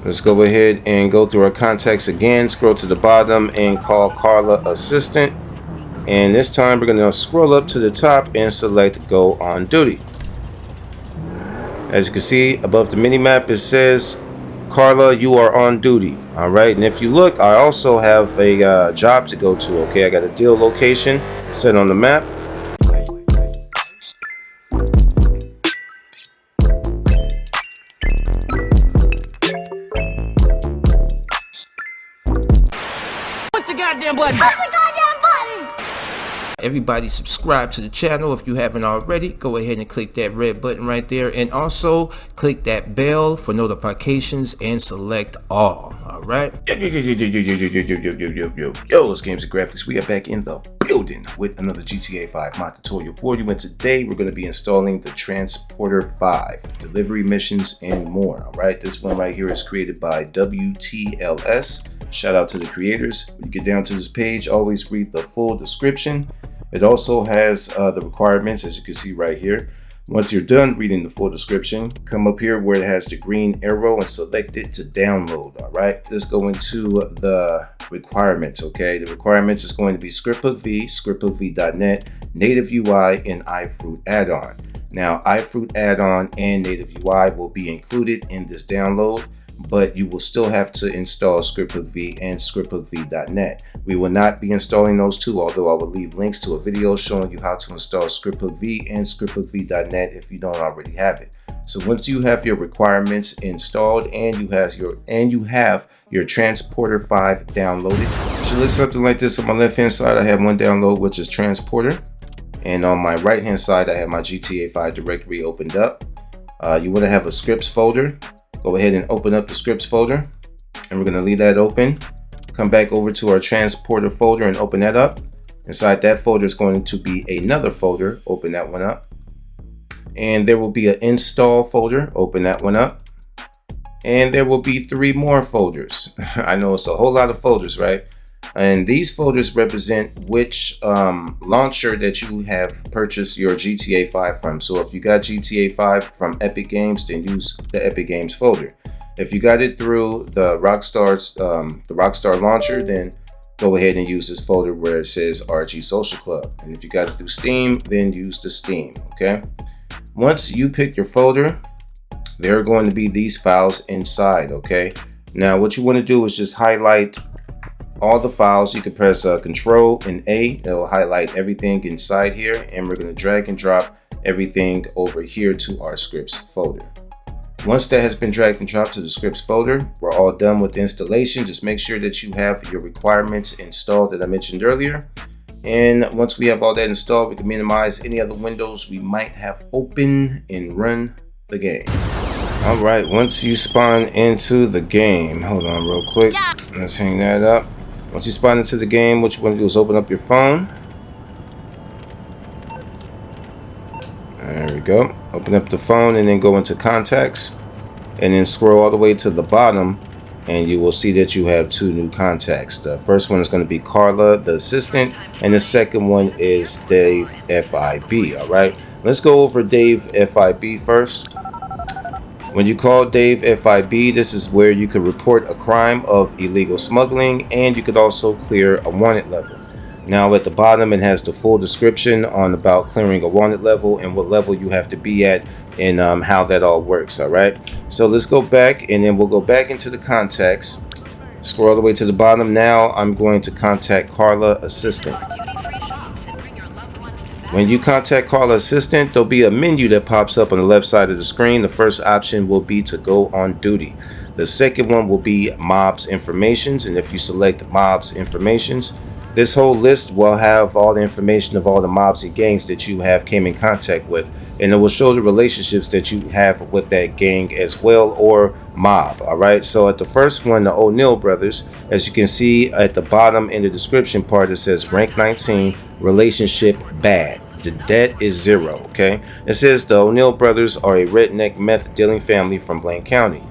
Let's go ahead and go through our contacts again. Scroll to the bottom and call Carla Assistant. And this time we're going to scroll up to the top and select Go on Duty. As you can see above the mini map, it says, Carla, you are on duty. All right. And if you look, I also have a job to go to. Okay. I got a deal location set on the map. Push the goddamn button. Push the goddamn button. Everybody subscribe to the channel if you haven't already. Go ahead and click that red button right there, and also click that bell for notifications and select all. All right. Yo, it's Games and Graphics. We are back in the building with another GTA 5 mod tutorial for you, and today we're going to be installing the Transporter 5 delivery missions and more. All right, this one right here is created by WTLS. Shout out to the creators. When you get down to this page, always read the full description. It also has the requirements, as you can see right here. Once you're done reading the full description, come up here where it has the green arrow and select it to download. All right, let's go into the requirements. Okay, the requirements is going to be Scriptbook V, scriptbookv.net, native UI, and iFruit add-on. Now, iFruit add-on and native UI will be included in this download, but you will still have to install Scriptbook V and scriptbookv.net. We will not be installing those two, although I will leave links to a video showing you how to install Scriptbook V and scriptbookv.net if you don't already have it. So once you have your requirements installed and you have your Transporter 5 downloaded, it should look something like this. On my left hand side, I have one download, which is Transporter, and on my right hand side, I have my GTA 5 directory opened up. You want to have a scripts folder. Go ahead and open up the scripts folder, and we're going to leave that open. Come back over to our Transporter folder and open that up. Inside that folder is going to be another folder. Open that one up. And there will be an install folder. Open that one up. And there will be 3 more folders. I know it's a whole lot of folders, right? And these folders represent which launcher that you have purchased your GTA 5 from. So if you got GTA 5 from Epic Games, then use the Epic Games folder. If you got it through the Rockstar launcher, then go ahead and use this folder where it says RG Social Club. And if you got it through Steam, then use the Steam. Okay. Once you pick your folder, there are going to be these files inside. Okay. Now what you want to do is just highlight all the files. You can press Control and A. It'll highlight everything inside here, and we're going to drag and drop everything over here to our scripts folder. Once that has been dragged and dropped to the scripts folder, we're all done with the installation. Just make sure that you have your requirements installed that I mentioned earlier. And once we have all that installed, we can minimize any other windows we might have open and run the game. All right, once you spawn into the game, hold on real quick. Let's hang that up. Once you spawn into the game, what you want to do is open up your phone. There we go. Open up the phone and then go into contacts, and then scroll all the way to the bottom, and you will see that you have 2 new contacts. The first one is going to be Carla, the assistant, and the second one is Dave FIB. All right, let's go over Dave FIB first. When you call Dave FIB, this is where you could report a crime of illegal smuggling, and you could also clear a wanted level. Now at the bottom, it has the full description on about clearing a wanted level and what level you have to be at, and how that all works. All right, so let's go back, and then we'll go back into the contacts. Scroll all the way to the bottom. Now I'm going to contact Carla Assistant. When you contact Carla Assistant, there'll be a menu that pops up on the left side of the screen. The first option will be to go on duty. The second one will be mobs informations, and if you select mobs informations, this whole list will have all the information of all the mobs and gangs that you have came in contact with, and it will show the relationships that you have with that gang as well, or mob. All right, so at the first one, the O'Neill brothers, as you can see at the bottom in the description part, it says rank 19, relationship bad. The debt is 0. Okay, it says the O'Neill brothers are a redneck meth dealing family from Blaine County.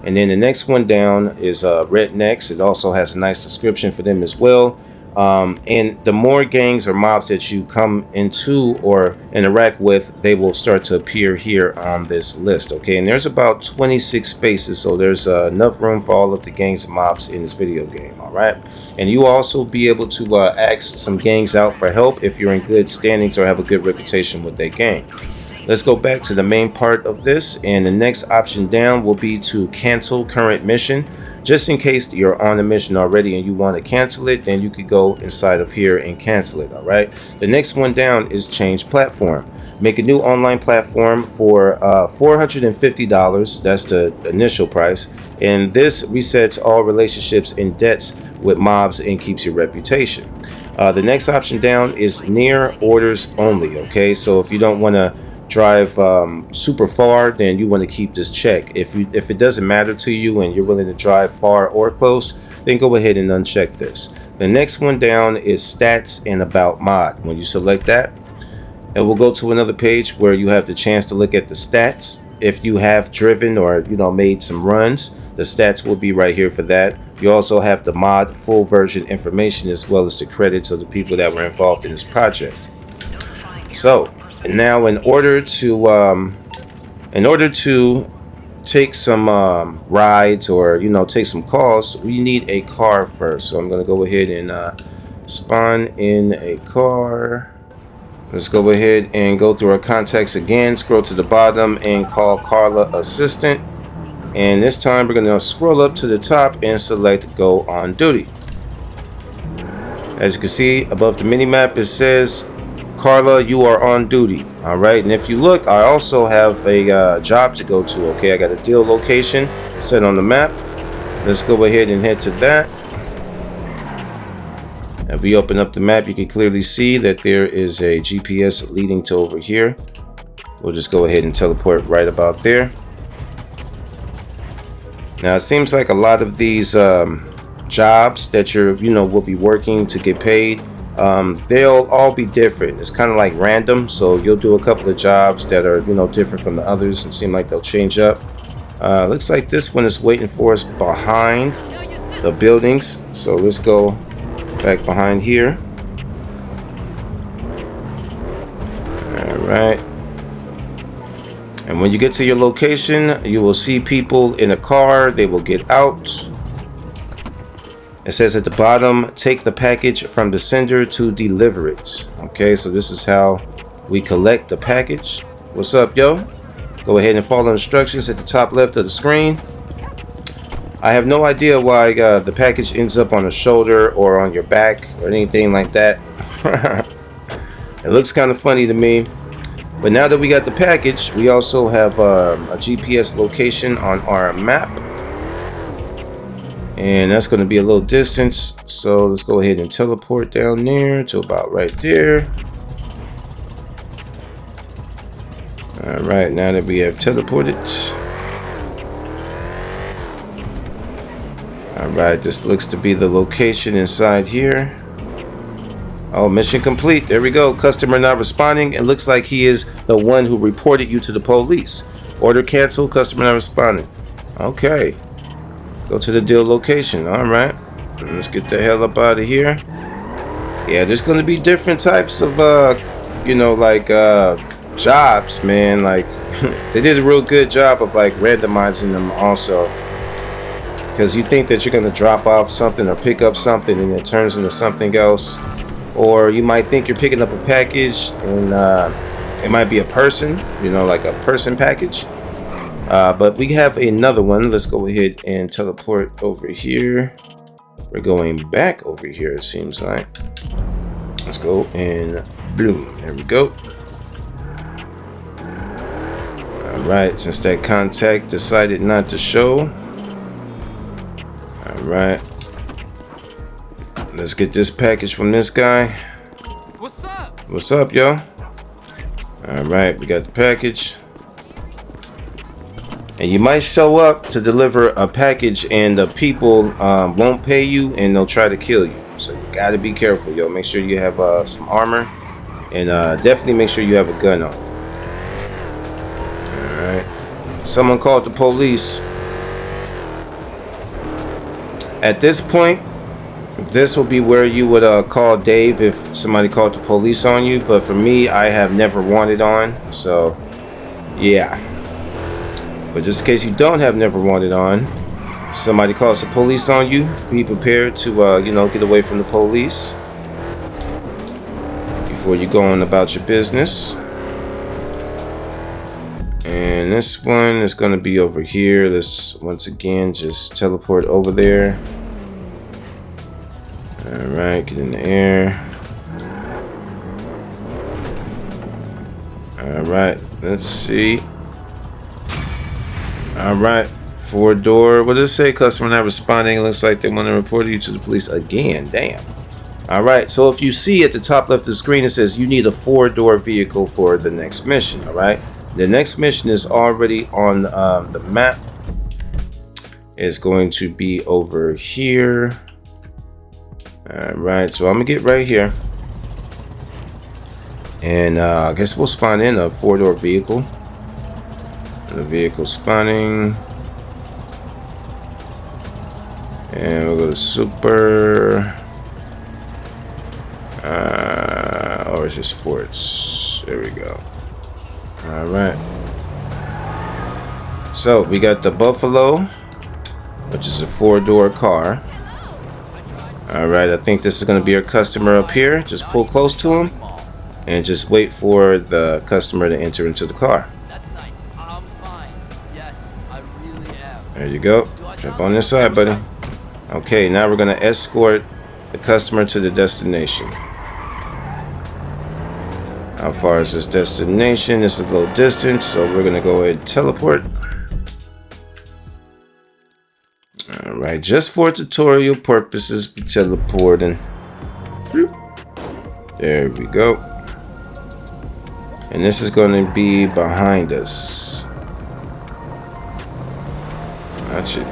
And then the next one down is Rednecks. It also has a nice description for them as well. And the more gangs or mobs that you come into or interact with, they will start to appear here on this list. Okay, and there's about 26 spaces, so there's enough room for all of the gangs and mobs in this video game. All right, and you also be able to ask some gangs out for help if you're in good standings or have a good reputation with that gang. Let's go back to the main part of this, and the next option down will be to cancel current mission. Just in case you're on a mission already and you want to cancel it, then you could go inside of here and cancel it. All right, the next one down is change platform. Make a new online platform for $450. That's the initial price, and this resets all relationships and debts with mobs and keeps your reputation. The next option down is near orders only. Okay, so if you don't want to drive super far, then you want to keep this check. If it doesn't matter to you and you're willing to drive far or close, then go ahead and uncheck this. The next one down is stats and about mod. When you select that, it will go to another page where you have the chance to look at the stats. If you have driven or made some runs, the stats will be right here for that. You also have the mod full version information as well as the credits of the people that were involved in this project. So now in order to take some rides or take some calls, we need a car first. So I'm going to go ahead and spawn in a car. Let's go ahead and go through our contacts again, scroll to the bottom and call Carla assistant, and this time we're going to scroll up to the top and select go on duty. As you can see above the mini map, it says Carla, you are on duty. All right, and if you look, I also have a job to go to. Okay, I got a deal location set on the map. Let's go ahead and head to that. If we open up the map, you can clearly see that there is a GPS leading to over here. We'll just go ahead and teleport right about there. Now it seems like a lot of these jobs that you're will be working to get paid, they'll all be different. It's kind of like random, so you'll do a couple of jobs that are different from the others and seem like they'll change up. Looks like this one is waiting for us behind the buildings, so let's go back behind here. All right, and when you get to your location, you will see people in a car. They will get out. It says at the bottom, take the package from the sender to deliver it. Okay, so this is how we collect the package. What's up, yo? Go ahead and follow instructions at the top left of the screen. I have no idea why the package ends up on the shoulder or on your back or anything like that. It looks kind of funny to me. But now that we got the package, we also have a GPS location on our map. And that's going to be a little distance. So let's go ahead and teleport down there to about right there. All right, now that we have teleported. All right, this looks to be the location inside here. Oh, mission complete. There we go. Customer not responding. It looks like he is the one who reported you to the police. Order canceled. Customer not responding. Okay. Go to the deal location. All right. Let's get the hell up out of here. Yeah, there's going to be different types of, jobs, man. Like, they did a real good job of, randomizing them also. Because you think that you're going to drop off something or pick up something and it turns into something else. Or you might think you're picking up a package and it might be a person, like a person package. But we have another one. Let's go ahead and teleport over here. We're going back over here, it seems like. Let's go and boom. There we go. All right, since that contact decided not to show. All right. Let's get this package from this guy. What's up? What's up, yo? All right, we got the package. And you might show up to deliver a package and the people won't pay you and they'll try to kill you. So you gotta be careful, yo. Make sure you have some armor and definitely make sure you have a gun on. All right. Someone called the police. At this point, This will be where you would call Dave if somebody called the police on you. But for me, I have never wanted on. So, yeah. But just in case you don't have never wanted on, somebody calls the police on you, be prepared to, you know, get away from the police before you go on about your business. And this one is going to be over here. Let's once again just teleport over there. Alright, get in the air. Alright, let's see. Alright, 4-door. What does it say? Customer not responding. Looks like they want to report you to the police again. Damn. Alright, so if you see at the top left of the screen, it says you need a 4-door vehicle for the next mission. Alright, the next mission is already on the map. It's going to be over here. Alright, so I'm gonna get right here, and I guess we'll spawn in a 4-door vehicle. The vehicle spawning, and we'll go to super, or is it sports? There we go. Alright, so we got the Buffalo, which is a 4-door car. Alright, I think this is going to be our customer up here. Just pull close to him and just wait for the customer to enter into the car. That's nice. I'm fine. Yes, I really am. There you go. Jump on this side, buddy. Okay, now we're going to escort the customer to the destination. How far is this destination? It's a little distance, so we're going to go ahead and teleport. Alright, just for tutorial purposes, be teleporting. There we go. And this is going to be behind us. That's it.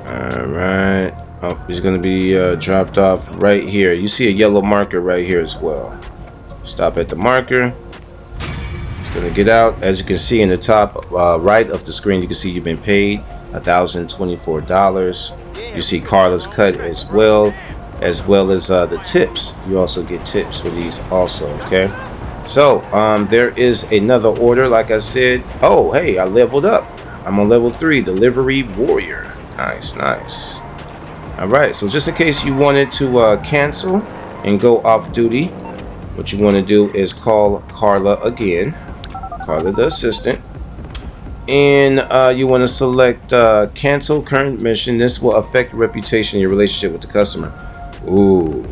Alright. Oh, he's going to be dropped off right here. You see a yellow marker right here as well. Stop at the marker. He's going to get out. As you can see in the top right of the screen, you can see you've been paid $1,024. You see Carla's cut as well as the tips. You also get tips for these also. Okay, so there is another order, like I said. Oh, hey, I leveled up. I'm on level 3, delivery warrior. Nice. All right, so just in case you wanted to cancel and go off duty, what you want to do is call Carla again, Carla the assistant. And you want to select cancel current mission. This will affect your reputation and your relationship with the customer. Ooh.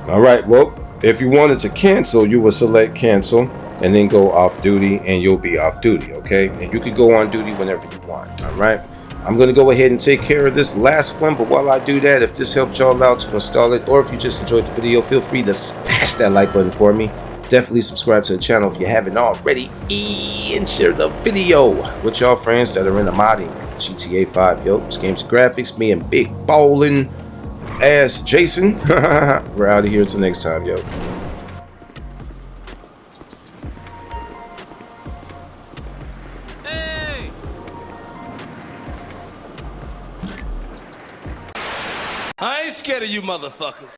All right, well, if you wanted to cancel, you will select cancel and then go off duty, and you'll be off duty. Okay, and you can go on duty whenever you want. All right, I'm gonna go ahead and take care of this last one, but while I do that, if this helped y'all out to install it, or if you just enjoyed the video, feel free to smash that like button for me. Definitely subscribe to the channel if you haven't already, and share the video with y'all friends that are in the modding GTA 5. Yo, this game's graphics, me and big ballin' ass Jason. We're out of here until next time, yo. Hey! I ain't scared of you motherfuckers.